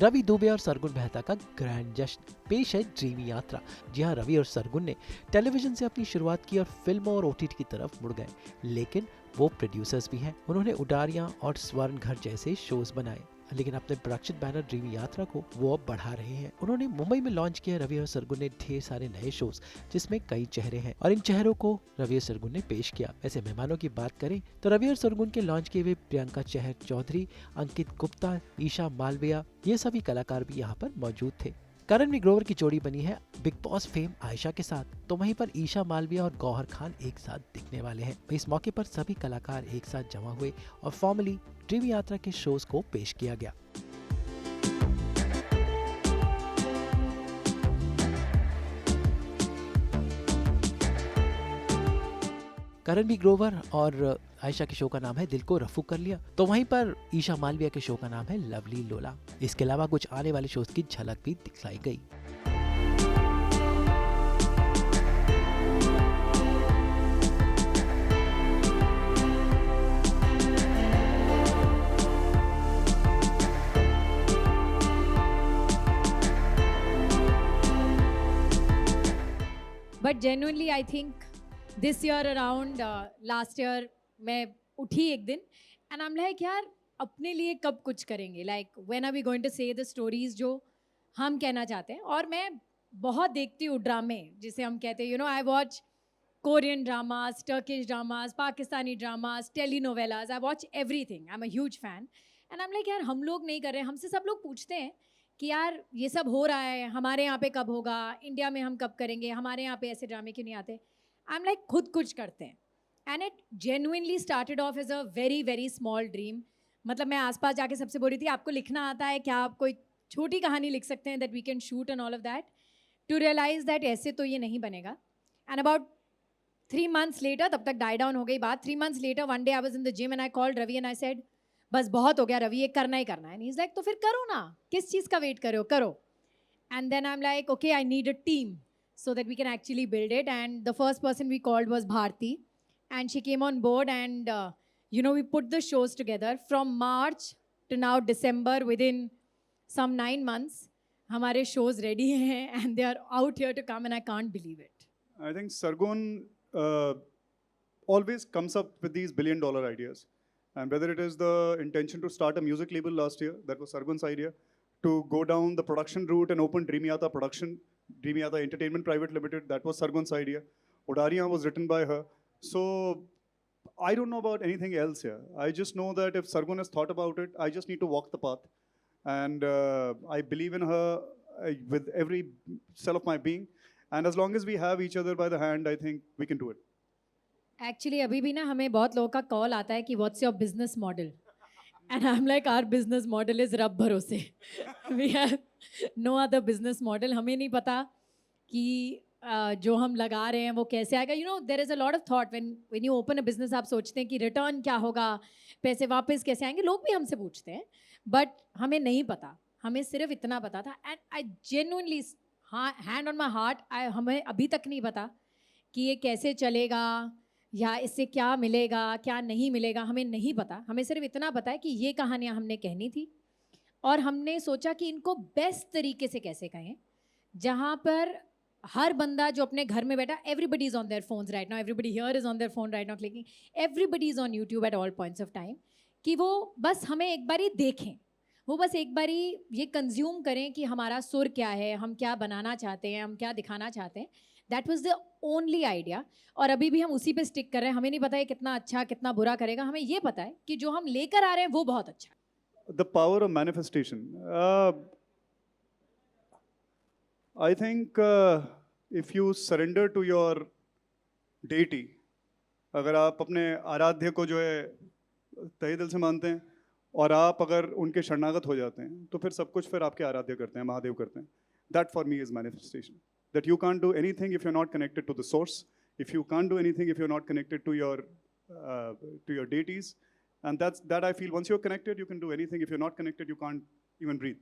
रवि दुबे और सरगुन मेहता का ग्रैंड जश्न। पेश है ड्रीमी यात्रा। जी हाँ, रवि और सरगुन ने टेलीविजन से अपनी शुरुआत की और फिल्मों और ओटीटी की तरफ मुड़ गए, लेकिन वो प्रोड्यूसर्स भी हैं। उन्होंने उडारियां और स्वर्ण घर जैसे शोज बनाए, लेकिन अपने प्रोडक्शन बैनर ड्रीमी यात्रा को वो अब बढ़ा रहे हैं। उन्होंने मुंबई में लॉन्च किया रवि और सरगुन ने ढेर सारे नए शोज, जिसमें कई चेहरे हैं और इन चेहरों को रवि और सरगुन ने पेश किया। वैसे मेहमानों की बात करें तो रवि और सरगुन के लॉन्च किए हुए प्रियंका चहर चौधरी, अंकित गुप्ता, ईशा मालविया, ये सभी कलाकार भी यहाँ पर मौजूद थे। करण ग्रोवर की जोड़ी बनी है बिग बॉस फेम आयशा के साथ, तो वहीं पर ईशा मालविया और गौहर खान एक साथ दिखने वाले हैं। इस मौके पर सभी कलाकार एक साथ जमा हुए और फॉर्मली ड्रीम यात्रा के शोज को पेश किया गया। करण ग्रोवर और आयशा के शो का नाम है दिल को रफू कर लिया, तो वहीं पर ईशा मालविया के शो का नाम है लवली लोला। इसके अलावा कुछ आने वाले शोज की झलक भी दिखलाई गई। But genuinely I think this year around last year मैं उठी एक दिन एंड आई एम लाइक यार अपने लिए कब कुछ करेंगे, like when are we going to say the stories जो हम कहना चाहते हैं। और मैं बहुत देखती हूँ ड्रामे, जिसे हम कहते हैं, you know, I watch Korean dramas, Turkish dramas, Pakistani dramas, telenovelas, I watch everything. I am a huge fan and I am like यार हम लोग नहीं कर रहे। हमसे सब लोग पूछते हैं कि यार ये सब हो रहा है, हमारे यहाँ पे कब होगा, इंडिया में हम कब करेंगे, हमारे यहाँ पे ऐसे ड्रामे क्यों नहीं आते। आई एम लाइक खुद कुछ करते हैं। And it genuinely started off as a very very small dream. मतलब मैं आसपास जाके सबसे बोल रही थी आपको लिखना आता है क्या, आप कोई छोटी कहानी लिख सकते हैं that we can shoot and all of that, to realize that ऐसे तो ये नहीं बनेगा। एंड अबाउट 3 months later, तब तक डाई डाउन हो गई बात। 3 months later, one day I was in the gym and I called Ravi and I said, बस बहुत हो गया रवि, ये करना ही करना है। And he's like, तो फिर करो ना, किस चीज़ का वेट करो, करो। And then I'm like, okay, I need a team so that we can actually build it. And the first person we called was Bharti, and she came on board. And you know, we put the shows together from March to now December. Within some 9 months, हमारे shows ready हैं and they are out here to come, and I can't believe it. I think Sargon always comes up with these billion-dollar ideas. And whether it is the intention to start a music label last year, that was Sargon's idea, to go down the production route and open Dreamyata Production, Dreamyata Entertainment Private Limited, that was Sargon's idea. Odariya was written by her. So I don't know about anything else here. I just know that if Sargon has thought about it, I just need to walk the path. And I believe in her with every cell of my being. And as long as we have each other by the hand, I think we can do it. Actually अभी भी ना हमें बहुत लोगों का call आता है कि what's your business model, and I am like our business model is रब भरोसे। We have no other business model. हमें नहीं पता कि जो हम लगा रहे हैं वो कैसे आएगा। You know, there is a lot of thought when you open a business. आप सोचते हैं कि रिटर्न क्या होगा, पैसे वापस कैसे आएंगे, लोग भी हमसे पूछते हैं, बट हमें नहीं पता। हमें सिर्फ इतना पता था, एंड आई जेन्युइनली, हाँ, हैंड ऑन माई हार्ट, हमें अभी तक नहीं पता कि ये कैसे चलेगा या इससे क्या मिलेगा क्या नहीं मिलेगा, हमें नहीं पता। हमें सिर्फ इतना पता है कि ये कहानियाँ हमने कहनी थी और हमने सोचा कि इनको बेस्ट तरीके से कैसे कहें, जहाँ पर हर बंदा जो अपने घर में बैठा, everybody is on their phones right now, everybody here is on their phone right now clicking, everybody is on YouTube at all points of time, कि वो बस हमें एक बारी देखें, वो बस एक बारी ये कंज्यूम करें कि हमारा सुर क्या है, हम क्या बनाना चाहते हैं, हम क्या दिखाना चाहते हैं। That was the only idea, और अभी भी हम उसी पे स्टिक कर रहे हैं। हमें नहीं पता है कितना अच्छा कितना बुरा करेगा, हमें ये पता है कि जो हम लेकर आ रहे हैं वो बहुत अच्छा है। The power of manifestation. I think if you surrender to your deity, अगर आप अपने आराध्य को जो है तहे दिल से मानते हैं और आप अगर उनके शरणागत हो जाते हैं, तो फिर सब कुछ फिर आपके आराध्य करते हैं, महादेव करते हैं. That for me is manifestation. That you can't do anything if you're not connected to the source. If you can't do anything if you're not connected to your deities. And that I feel once you're connected, you can do anything. If you're not connected, you can't even breathe.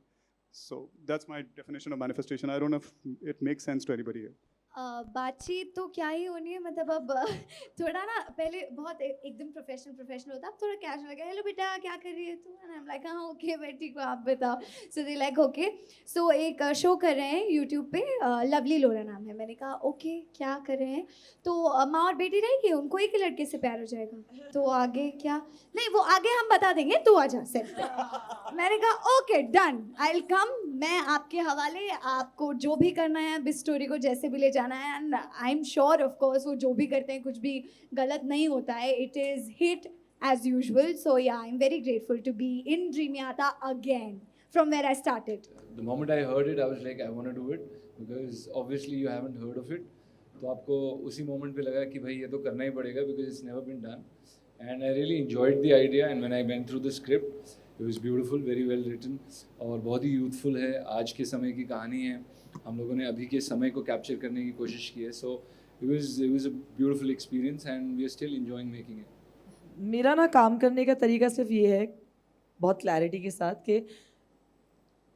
So that's my definition of manifestation. I don't know if it makes sense to anybody here. बातचीत तो क्या ही होनी है, मतलब अब थोड़ा ना पहले बहुत एकदम प्रोफेशनल होता, अब थोड़ा कैजुअल लगा, हेलो बेटा क्या कर रही है तू, एंड आई एम लाइक हाँ ओके मैं ठीक हूँ, आप बताओ। सो दे लाइक ओके। सो एक शो कर रहे हैं यूट्यूब पे, लवली लोरा नाम है। मैंने कहा ओके क्या कर रहे हैं, तो माँ और बेटी रहेगी, उनको एक ही लड़के से प्यार हो जाएगा, तो आगे क्या, नहीं वो आगे हम बता देंगे, तू आ जा सेट पे। मैंने कहा okay done, I will come, मैं आपके हवाले, आपको जो भी करना है इस स्टोरी को जैसे भी ले जाना है, and I am sure of course वो जो भी करते हैं कुछ भी गलत नहीं होता है, it is hit as usual. So yeah, I'm very grateful to be in Dreamyata again from where I started. The moment I heard it, I was like, I want to do it because obviously you haven't heard of it. तो आपको उसी moment पे लगा कि भाई ये तो करना ही पड़ेगा because it's never been done. And I really enjoyed the idea, and when I went through the script, it was beautiful, very well written, और बहुत ही youthful है, आज के समय की कहानी है, हम लोगों ने अभी के समय को कैप्चर करने की कोशिश की है. So it was a beautiful experience, and we are still enjoying making it. मेरा ना काम करने का तरीका सिर्फ ये है, बहुत क्लैरिटी के साथ, कि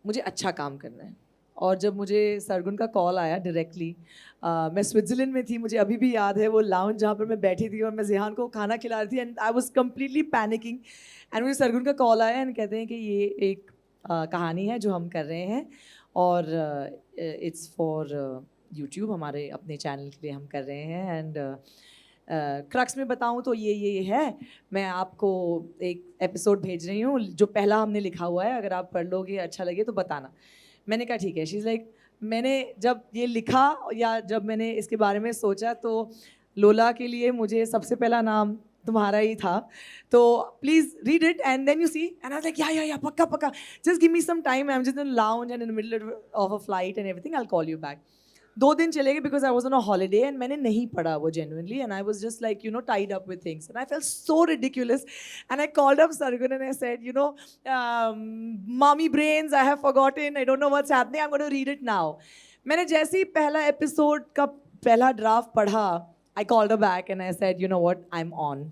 मुझे अच्छा काम करना है. और जब मुझे सरगुन का कॉल आया डायरेक्टली, मैं स्विट्ज़रलैंड में थी, मुझे अभी भी याद है वो लाउंज जहाँ पर मैं बैठी थी और मैं ज़िहान को खाना खिला रही थी, and I was completely panicking. And मुझे सरगुन का कॉल आया एंड कहते हैं कि ये एक कहानी है जो हम कर रहे हैं, और इट्स फॉर यूट्यूब, हमारे अपने चैनल के लिए हम कर रहे हैं. एंड क्रक्स में बताऊं तो ये है, मैं आपको एक एपिसोड भेज रही हूँ जो पहला हमने लिखा हुआ है, अगर आप पढ़ लोगे अच्छा लगे तो बताना. मैंने कहा ठीक है. शी इज़ लाइक, मैंने जब ये लिखा या जब मैंने इसके बारे में सोचा तो लोला के लिए मुझे सबसे पहला नाम तुम्हारा ही था, तो please read it and then you see. And I was like yeah पक्का, just give me some time, I am just in lounge and in the middle of a flight and everything, I will call you back. 2 दिन चले गए because I was on a holiday, and मैंने नहीं पढ़ा वो genuinely, and I was just like tied up with things, and I felt so ridiculous. And I called up Sargun and I said mommy brains, I have forgotten, I don't know what's happening, I'm going to read it now. मैंने जैसे ही पहला episode का पहला draft पढ़ा, I called her back and I said, you know what, I'm on.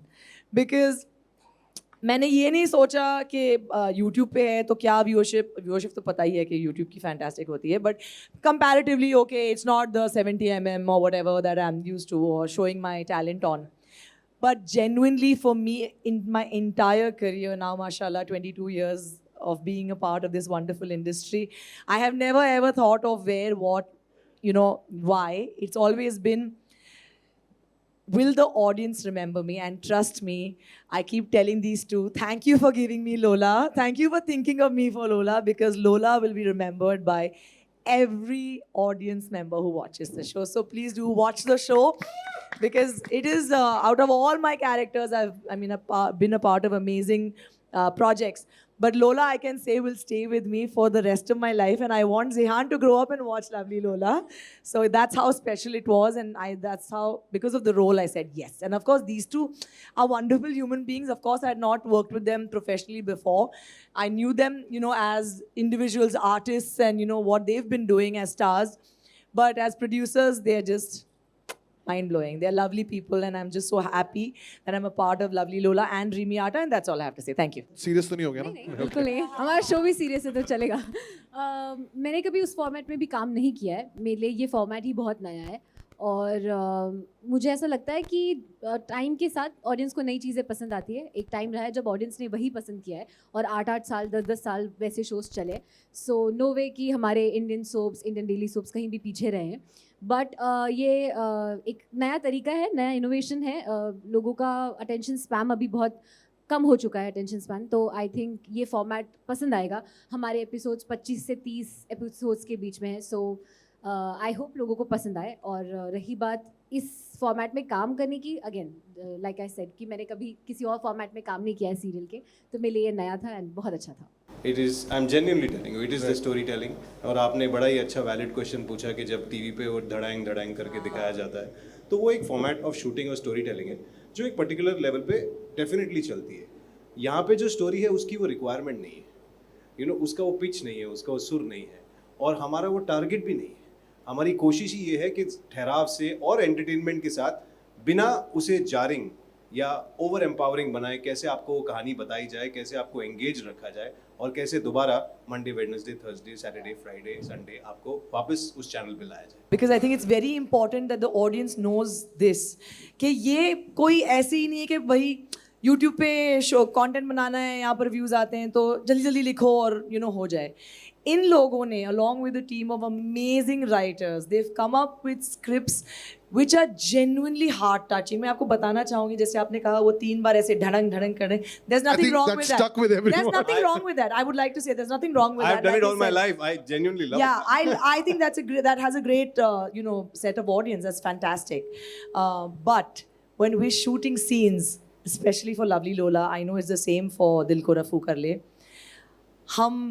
Because मैंने ये नहीं सोचा कि यूट्यूब पे है तो क्या व्यूअरशिप तो पता ही है कि यूट्यूब की फैंटास्टिक होती है, but comparatively okay, it's not the 70 mm or whatever that I'm used to or showing my talent on. But genuinely for me, in my entire career now, mashallah, 22 years of being a part of this wonderful industry, I have never ever thought of where, what, why. It's always been, will the audience remember me? And trust me, I keep telling these two, thank you for giving me Lola. Thank you for thinking of me for Lola, because Lola will be remembered by every audience member who watches the show. So please do watch the show, because it is, out of all my characters, I've been a part of amazing projects. But Lola, I can say, will stay with me for the rest of my life, and I want Zihan to grow up and watch Lovely Lola. So that's how special it was, and that's how, because of the role, I said yes. And of course, these two are wonderful human beings. Of course, I had not worked with them professionally before. I knew them, as individuals, artists, and what they've been doing as stars. But as producers, they're just mind-blowing. They're lovely people, and I'm just so happy that I'm a part of Lovely Lola and Dreamyata, and that's all I have to say. Thank you. Serious तो नहीं हो गया नहीं ना? बिल्कुल नहीं, हमारा show भी सीरियस है तो चलेगा. मैंने कभी उस फॉर्मेट में भी काम नहीं किया है, मेरे लिए ये फॉर्मेट ही बहुत नया है, और मुझे ऐसा लगता है कि टाइम के साथ ऑडियंस को नई चीज़ें पसंद आती है. एक टाइम रहा है जब ऑडियंस ने वही पसंद किया है, और 8-8 साल 10-10 साल वैसे शोज़ चले. सो नो वे कि हमारे Indian soaps, Indian daily soaps कहीं भी पीछे रहे हैं. बट ये एक नया तरीका है, नया इनोवेशन है. लोगों का अटेंशन स्पैम अभी बहुत कम हो चुका है, अटेंशन स्पैन. तो आई थिंक ये फॉर्मेट पसंद आएगा. हमारे एपिसोड्स 25 से 30 एपिसोड्स के बीच में है. सो आई होप लोगों को पसंद आए. और रही बात इस फॉर्मेट में काम करने की, अगेन लाइक आई सेड कि मैंने कभी किसी और फॉर्मेट में काम नहीं किया है सीरियल के, तो मेरे लिए ये नया था एंड बहुत अच्छा था. It is, I am genuinely telling you, it is the story telling. और आपने बड़ा ही अच्छा वैलिड क्वेश्चन पूछा कि जब टीवी पे वो धड़ाएंग करके दिखाया जाता है, तो वो एक फॉर्मेट ऑफ शूटिंग और स्टोरी टेलिंग है जो एक पर्टिकुलर लेवल पे डेफिनेटली चलती है. यहाँ पे जो स्टोरी है उसकी वो रिक्वायरमेंट नहीं है, उसका वो पिच नहीं है, उसका वो सुर नहीं है, और हमारा वो टारगेट भी नहीं है. हमारी कोशिश ही ये है कि ठहराव से और एंटरटेनमेंट के साथ, बिना उसे जारिंग या ओवर एम्पावरिंग बनाए, कैसे आपको वो कहानी बताई जाए, कैसे आपको एंगेज रखा जाए, और कैसे दोबारा Monday, Wednesday, Thursday, Saturday, Friday, Sunday आपको वापस उस चैनल पे लाया जाए. Because I think it's very important that the audience knows this, कि ये कोई ऐसे ही नहीं है कि भाई यूट्यूब पे शो कंटेंट बनाना है, यहाँ पर व्यूज़ आते हैं तो जल्दी जल्दी लिखो और हो जाए. इन लोगों ने along with a team of amazing writers, they've come up with scripts which are genuinely heart touching. मैं आपको बताना चाहूँगी, जैसे आपने कहा वो 3 बार ऐसे ढड़ंग ढड़ंग कर रहे हैं. There's nothing think wrong that with that. stuck with everyone. There's nothing wrong with that. I would like to say there's nothing wrong with I've that. done Like it you all my said. life. I genuinely love Yeah, it. I think that has a great set of audience. That's fantastic. But when we're shooting scenes, especially for Lovely Lola, I know it's the same for Dil Ko Rafoo Kar Le. हम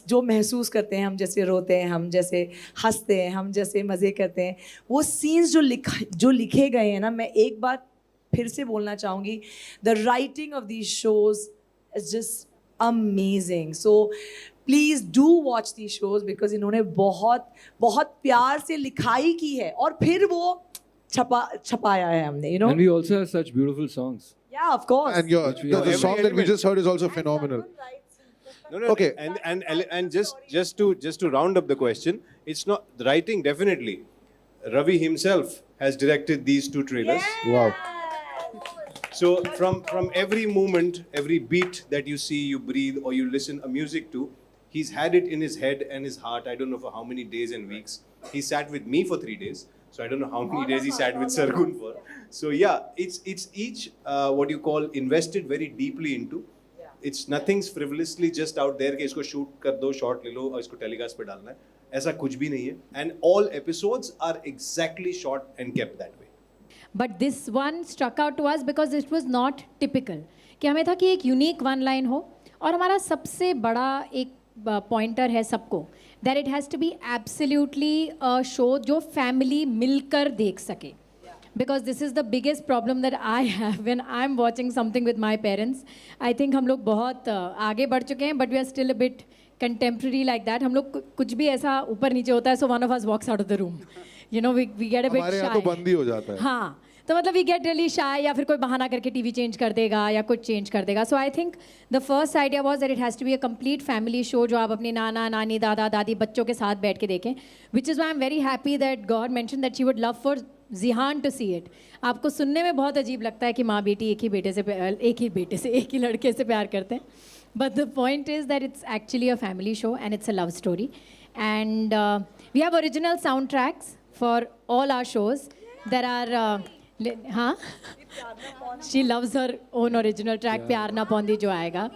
जो महसूस करते हैं, हम जैसे रोते हैं, हम जैसे हंसते हैं, हम जैसे मज़े करते हैं, वो सीन्स जो लिखे गए हैं ना, मैं एक बार फिर से बोलना चाहूँगी, the writing of these shows is just amazing. So please do watch these shows because इन्होंने बहुत बहुत प्यार से लिखाई की है और फिर वो छपाया है हमने, And we also have such beautiful songs. Yeah, of course. And the Every song that we element. just heard is also phenomenal. No, Okay. And just to round up the question, it's not the writing. Definitely, Ravi himself has directed these 2 trailers. Wow. So from every moment, every beat that you see, you breathe, or you listen a music to, he's had it in his head and his heart. I don't know for how many days and weeks. He sat with me for 3 days. So I don't know how many days he sat with Sargun for. So yeah, it's each what you call invested very deeply into. It's nothing's frivolously just out there कि इसको shoot कर दो, shot ले लो और इसको telecast पे डालना है. ऐसा कुछ भी नहीं है. And all episodes are exactly shot and kept that way. But this one struck out to us because it was not typical. कि हमें था कि एक यूनिक वन लाइन हो, और हमारा सबसे बड़ा एक पॉइंटर है सबको, that it has to be absolutely a show जो फैमिली मिलकर देख सके. Because this is the biggest problem that I have when I'm watching something with my parents. I think हम लोग बहुत आगे बढ़ चुके हैं, but we are still a bit contemporary like that. हम लोग कुछ भी ऐसा ऊपर नीचे होता है, so one of us walks out of the room. You know, we get a bit हमारे shy. यहाँ तो बंद ही हो जाता है. हाँ, तो मतलब we get really shy, या फिर कोई बहाना करके टीवी चेंज कर देगा या कुछ चेंज कर देगा. So I think the first idea was that it has to be a complete family show जो आप अपने नाना नानी दादा दादी बच्चों के साथ बैठ के देखें. Which is why I'm very happy that God mentioned that she would love for Zihan to see it. आपको सुनने में बहुत अजीब लगता है कि माँ बेटी एक ही लड़के से प्यार करते हैं. But the point is that it's actually a family show and it's a love story. And we have original soundtracks for all our shows. There are हाँ, she loves her own original track, प्यार ना पौंदी जो आएगा.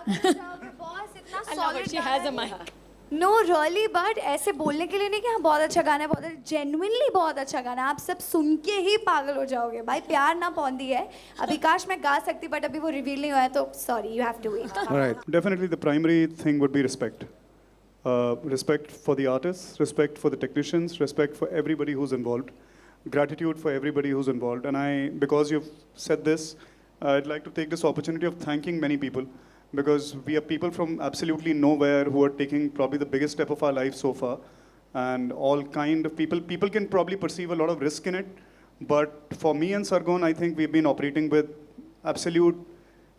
I love her. She has a mic. No really, but ऐसे बोलने के लिए नहीं कि हाँ बहुत अच्छा गाना है, बहुत जेन्युइनली बहुत अच्छा गाना है. आप सब सुन के ही पागल हो जाओगे भाई. प्यार ना पौंदी है. अभी काश मैं गा सकती, बट अभी वो रिवील नहीं हुआ है, तो sorry, you have to wait. All right. Definitely, the primary thing would be respect. Respect for the artists, respect for the technicians, respect for everybody who's involved, gratitude for everybody who's involved. And because you've said this, I'd like to take this opportunity of thanking many people, because we are people from absolutely nowhere who are taking probably the biggest step of our life so far. And all kind of people can probably perceive a lot of risk in it. But for me and Sargon, I think we've been operating with absolute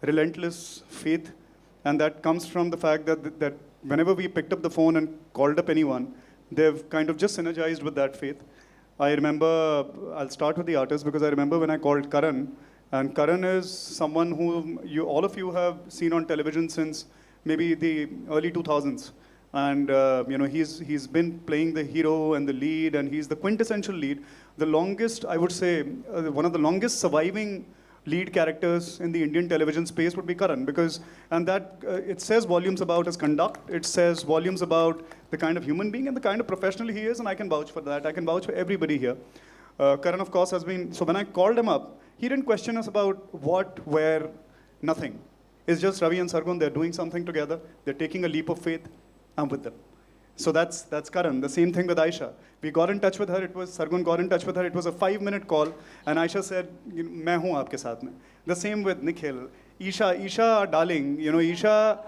relentless faith. And that comes from the fact that whenever we picked up the phone and called up anyone, they've kind of just synergized with that faith. I remember, I'll start with the artist, because I remember when I called Karan, and Karan is someone who all of you have seen on television since maybe the early 2000s. And he's been playing the hero and the lead, and he's the quintessential lead. The longest, I would say, one of the longest surviving lead characters in the Indian television space would be Karan, it says volumes about his conduct, it says volumes about the kind of human being and the kind of professional he is, and I can vouch for that. I can vouch for everybody here. Karan, of course, has been, so when I called him up, he didn't question us about what, where, nothing. It's just Ravi and Sargon, they're doing something together, they're taking a leap of faith, I'm with them. So that's Karan. The same thing with Aisha. We got in touch with her, Sargun got in touch with her, it was a 5-minute call, and Aisha said, "Main hoon aapke saath mein." The same with Nikhil. Isha, our darling, Isha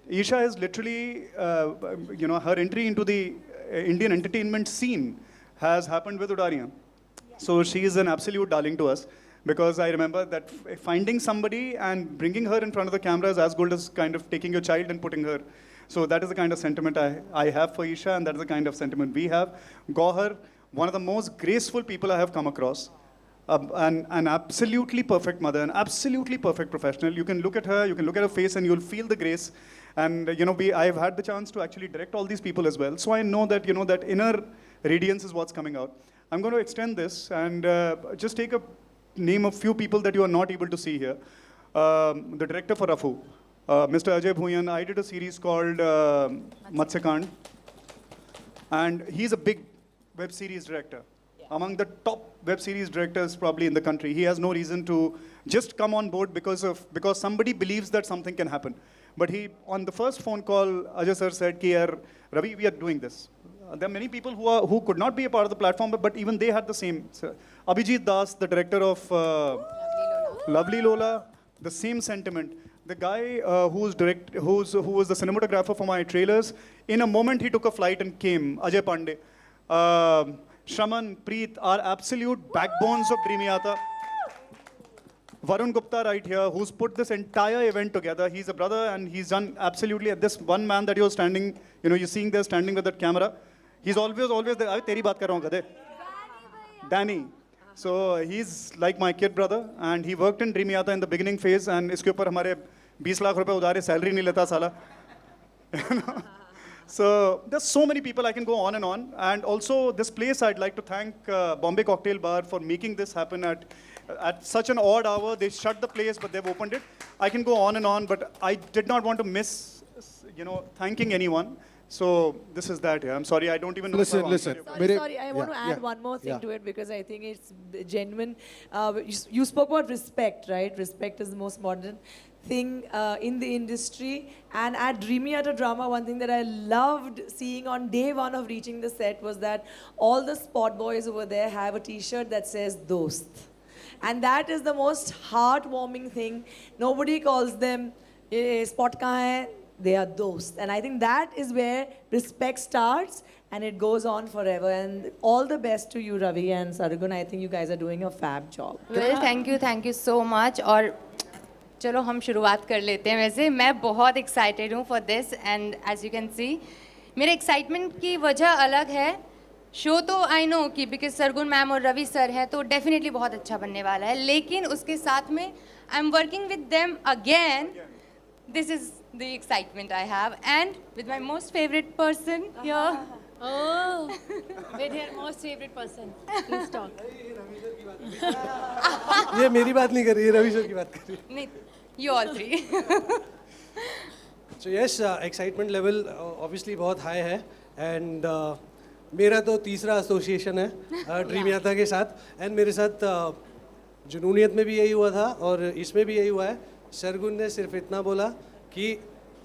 is literally, her entry into the Indian entertainment scene has happened with Udariyan. So she is an absolute darling to us. because I remember that finding somebody and bringing her in front of the camera is as good as kind of taking your child and putting her. So that is the kind of sentiment I have for Isha, and that is the kind of sentiment we have. Gauhar, one of the most graceful people I have come across. An absolutely perfect mother, an absolutely perfect professional. You can look at her, you can look at her face, and you'll feel the grace. And I've had the chance to actually direct all these people as well. So I know that that inner radiance is what's coming out. I'm going to extend this and just take a name of few people that you are not able to see here. The director for Rafu, Mr. Ajay Bhuyan. I did a series called Matsyakand, and he's a big web series director. Among the top web series directors probably in the country. He has no reason to just come on board because somebody believes that something can happen. But he, on the first phone call, Ajay sir said, Ravi, we are doing this. There are many people who could not be a part of the platform, but even they had the same. Abhijit Das, the director of Lovely Lola, the same sentiment. The guy who was the cinematographer for my trailers, in a moment he took a flight and came, Ajay Pandey. Shraman, Preet are absolute backbones of Dreamyata. Varun Gupta right here, who's put this entire event together. He's a brother and he's done absolutely, this one man that you're standing, you're seeing there standing with that camera. He's always there. Teri baat kar raha hu, gadhe. Danny. So he's like my kid brother, and he worked in Dreamyata in the beginning phase, and iske upar hamare 20 lakh rupees udare salary nahi leta sala. So there's so many people, I can go on. And also this place, I'd like to thank Bombay Cocktail Bar for making this happen at such an odd hour. They shut the place, but they've opened it. I can go on, but I did not want to miss, thanking anyone. So this is that. Yeah. I'm sorry, I don't even know. Listen. Sorry, I want to add one more thing to it because I think it's genuine. You spoke about respect, right? Respect is the most modern thing in the industry. And at Dreamyata Drama, one thing that I loved seeing on day one of reaching the set was that all the spot boys over there have a t-shirt that says Dost. And that is the most heartwarming thing. Nobody calls them spot kahan hai? They are Dost. And I think that is where respect starts and it goes on forever. And all the best to you, Ravi and Sargun. I think you guys are doing a fab job. Well, thank you so much. और चलो हम शुरुआत कर लेते हैं. वैसे मैं बहुत excited हूँ for this, and as you can see, मेरे excitement की वजह अलग है. शो तो आई नो कि बिकॉज सरगुन मैम और रवि सर हैं तो डेफिनेटली बहुत अच्छा बनने वाला है, लेकिन उसके साथ में I am working with them again. This is the excitement I have and with my most favourite person here. Oh, with her most favorite person. Please talk. ये मेरी बात नहीं कर रही है, रवि सर की बात कर रही है. नहीं, you all three. So yes, excitement level obviously बहुत high है, and मेरा तो तीसरा एसोसिएशन है ड्रीमयाता के साथ, एंड मेरे साथ जुनूनियत में भी यही हुआ था और इसमें भी यही हुआ है. सरगुन ने सिर्फ इतना बोला कि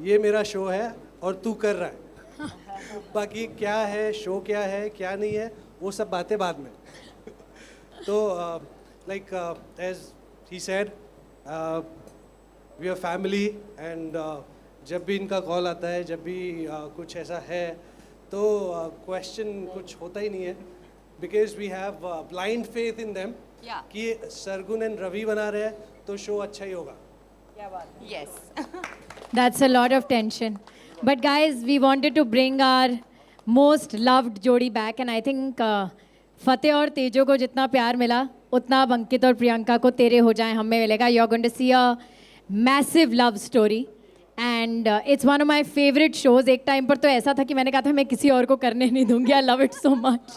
ये मेरा शो है और तू कर रहा है. बाकी क्या है, शो क्या है, क्या नहीं है, वो सब बातें बाद में. तो like as he said, we are family, and जब भी इनका कॉल आता है, जब भी कुछ ऐसा है तो क्वेश्चन कुछ होता ही नहीं है, because we have blind faith in them कि सरगुन एंड रवि बना रहे हैं तो शो अच्छा ही होगा. क्या बात है. Yes. That's a lot of tension. But guys, we wanted to bring our most loved जोड़ी back, and I think फतेह और तेजो को जितना प्यार मिला उतना अब अंकित और प्रियंका को तेरे हो जाए हमें मिलेगा. You're going to see a massive love story, and it's one of my favorite shows. एक टाइम पर तो ऐसा था कि मैंने कहा था मैं किसी और को करने नहीं दूंगी. I love it so much.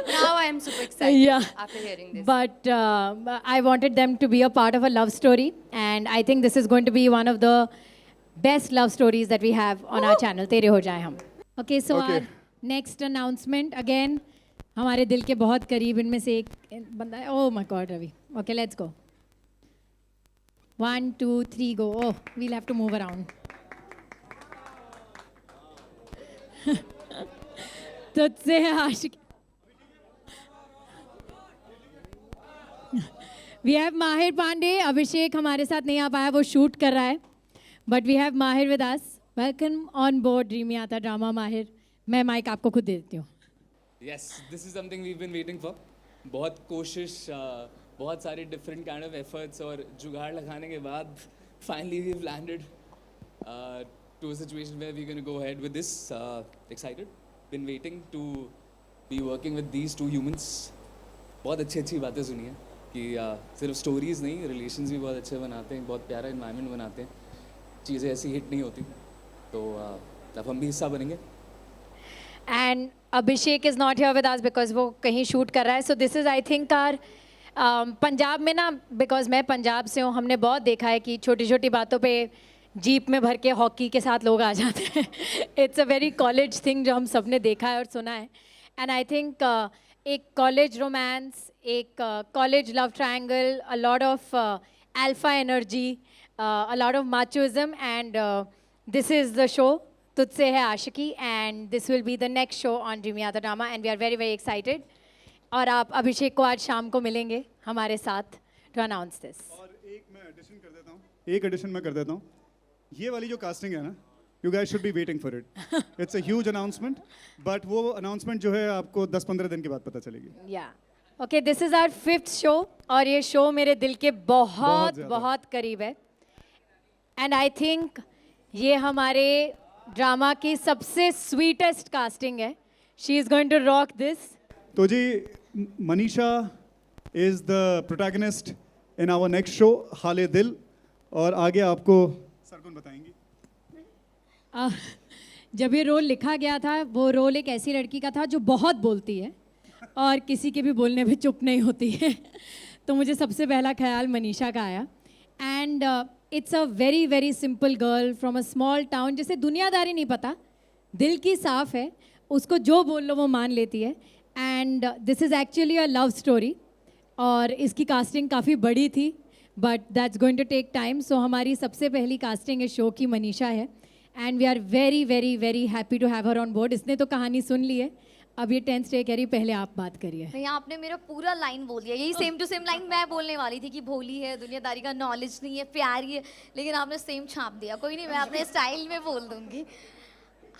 Now I am super excited Yeah. after hearing this. But I wanted them to be a part of a love story, and I think this is going to be one of the best love stories that we have on our channel. तेरे हो जाए हम. Okay, so Okay. our next announcement again, हमारे दिल के बहुत करीब इनमें से एक बंदा है. Oh my God, Ravi. Okay, let's go. 1, 2, 3, go. Oh, we'll have to move around. तुझसे आशिक. We have Mahir Pandey. अभिषेक हमारे साथ नहीं आ पाया, वो शूट कर रहा है. But we have Mahir with us. Welcome on board Dreamyata Drama, Mahir. मैं माइक आपको खुद दे देती हूँ. Yes, this is something we've been waiting for. बहुत कोशिश बहुत सारे डिफरेंट काइंड ऑफ एफर्ट्स और जुगाड़ लगाने के बाद finally we have landed to a situation where we can go ahead with this. Excited, been waiting to be working with these two humans. बहुत अच्छी बातें सुनी हैं कि सिर्फ स्टोरीज़ नहीं, रिलेशंस भी बहुत अच्छे बनाते हैं, बहुत प्यारा इन्वायरमेंट बनाते हैं. चीज़ें ऐसी हिट नहीं होती, तो अब हम भी हिस्सा बनेंगे. And Abhishek is not here with us because वो कहीं शूट कर रहा है. So this is I think are Punjab में ना, बिकॉज मैं पंजाब से हूँ, हमने बहुत देखा है कि छोटी छोटी बातों पे जीप में भर के हॉकी के साथ लोग आ जाते हैं. It's a very college thing जो हम सब ने देखा है और सुना है. एंड आई थिंक एक कॉलेज रोमांस, एक college love triangle, a lot of alpha energy, a lot of machoism, and this is the show Tujhse Hai Aashiqui. And this will be the next show on Dreamiyata drama and we are very very excited. और आप अभिषेक को आज शाम को मिलेंगे हमारे साथ to announce this. और एक मैं एडिशन कर देता हूँ, एक एडिशन मैं कर देता हूँ. ये वाली जो कास्टिंग है ना, you guys should be waiting for it. It's a huge announcement, but वो अनाउंसमेंट जो है आपको 10-15 दिन के बाद पता चलेगी. Yeah okay, this is our 5th show और ये शो मेरे दिल के बहुत ज़्यादा. बहुत करीब है. एंड आई थिंक ये हमारे ड्रामा की सबसे स्वीटेस्ट कास्टिंग है. She is going to rock this. तो जी, Manisha is the protagonist in our next show Haale Dil, और आगे आपको सरगुन बताएंगी. जब ये रोल लिखा गया था, वो रोल एक ऐसी लड़की का था जो बहुत बोलती है और किसी के भी बोलने पे चुप नहीं होती है. तो मुझे सबसे पहला ख्याल मनीषा का आया. And it's a very very simple girl from a small town, जिसे दुनियादारी नहीं पता, दिल की साफ है, उसको जो बोल लो वो मान लेती है. And this is actually a love story और इसकी कास्टिंग काफ़ी बड़ी थी, but that's going to take time. So हमारी सबसे पहली कास्टिंग इस शो की मनीषा है and we are very very very happy to have her on board. इसने तो कहानी सुन ली है, अब ये 10th डे कह रही पहले आप बात करिए. नहीं, आपने मेरा पूरा लाइन बोल दिया. यही सेम टू सेम लाइन मैं बोलने वाली थी कि भोली है, दुनियादारी का नॉलेज नहीं है, प्यारी है, लेकिन आपने सेम छाप दिया. कोई नहीं, मैं अपने स्टाइल में बोल दूंगी.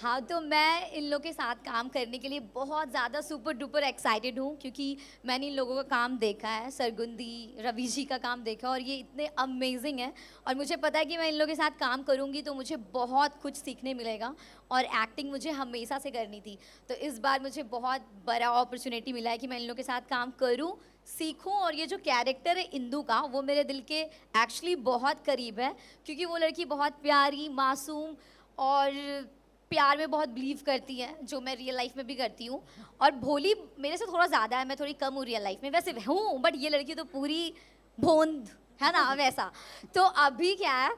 हाँ, तो मैं इन लोगों के साथ काम करने के लिए बहुत ज़्यादा सुपर डुपर एक्साइटेड हूँ, क्योंकि मैंने इन लोगों का काम देखा है, सरगुन दी, रवि जी का काम देखा, और ये इतने अमेजिंग है. और मुझे पता है कि मैं इन लोगों के साथ काम करूँगी तो मुझे बहुत कुछ सीखने मिलेगा. और एक्टिंग मुझे हमेशा से करनी थी, तो इस बार मुझे बहुत बड़ा अपॉर्चुनिटी मिला है कि मैं इन लोगों के साथ काम करूँ, सीखूं. और ये जो कैरेक्टर है इंदु का, वो मेरे दिल के एक्चुअली बहुत करीब है, क्योंकि वो लड़की बहुत प्यारी, मासूम और प्यार में बहुत बिलीव करती है, जो मैं रियल लाइफ में भी करती हूँ. और भोली मेरे से थोड़ा ज़्यादा है, मैं थोड़ी कम हूँ रियल लाइफ में, वैसे हूँ, बट ये लड़की तो पूरी भोंद है ना, वैसा. तो अभी क्या है,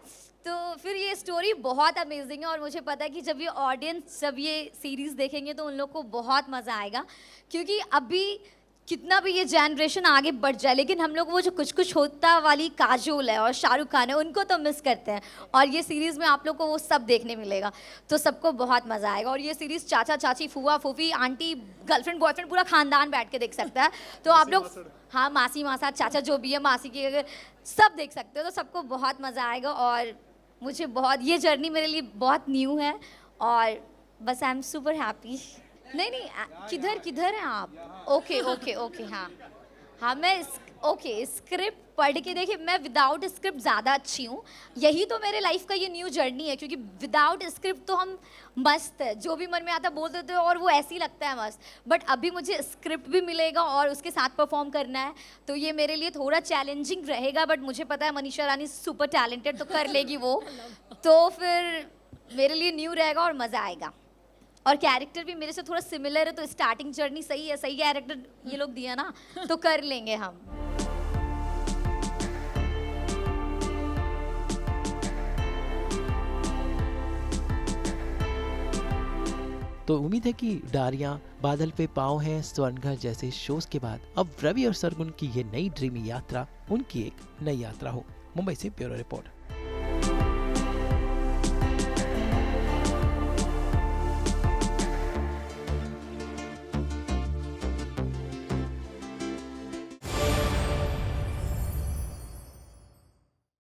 तो फिर ये स्टोरी बहुत अमेजिंग है और मुझे पता है कि जब ये ऑडियंस जब ये सीरीज़ देखेंगे तो उन लोग को बहुत मज़ा आएगा. क्योंकि अभी कितना भी ये जनरेशन आगे बढ़ जाए, लेकिन हम लोग वो जो कुछ कुछ होता वाली काजोल है और शाहरुख खान है, उनको तो मिस करते हैं. और ये सीरीज़ में आप लोग को वो सब देखने मिलेगा, तो सबको बहुत मज़ा आएगा. और ये सीरीज़ चाचा चाची, फूफा फूफी, आंटी, गर्लफ्रेंड बॉयफ्रेंड, पूरा खानदान बैठ के देख सकता है. तो आप लोग, हाँ, मासी मासा चाचा जो भी है, मासी की, अगर सब देख सकते हो, तो सबको बहुत मज़ा आएगा. और मुझे बहुत, ये जर्नी मेरे लिए बहुत न्यू है और बस आई एम सुपर हैप्पी. नहीं, किधर हैं आप? ओके, हाँ, मैं ओके, स्क्रिप्ट पढ़ के देखिए, मैं विदाउट स्क्रिप्ट ज़्यादा अच्छी हूँ. यही तो मेरे लाइफ का ये न्यू जर्नी है, क्योंकि विदाउट स्क्रिप्ट तो हम मस्त है, जो भी मन में आता बोल देते हो और वो ऐसे ही लगता है मस्त. बट अभी मुझे स्क्रिप्ट भी मिलेगा और उसके साथ परफॉर्म करना है, तो ये मेरे लिए थोड़ा चैलेंजिंग रहेगा. बट मुझे पता है मनीषा रानी सुपर टैलेंटेड, तो कर लेगी वो. तो फिर मेरे लिए न्यू रहेगा और मज़ा आएगा. और कैरेक्टर भी मेरे से थोड़ा सिमिलर है, तो स्टार्टिंग जर्नी सही है, सही कैरेक्टर ये लोग दिया ना, तो कर लेंगे हम. तो उम्मीद है कि डारियां, बादल पे पाँव हैं, स्वर्णघर जैसे शोज के बाद अब रवि और सरगुन की ये नई ड्रीमी यात्रा उनकी एक नई यात्रा हो. मुंबई से ब्यूरो रिपोर्ट.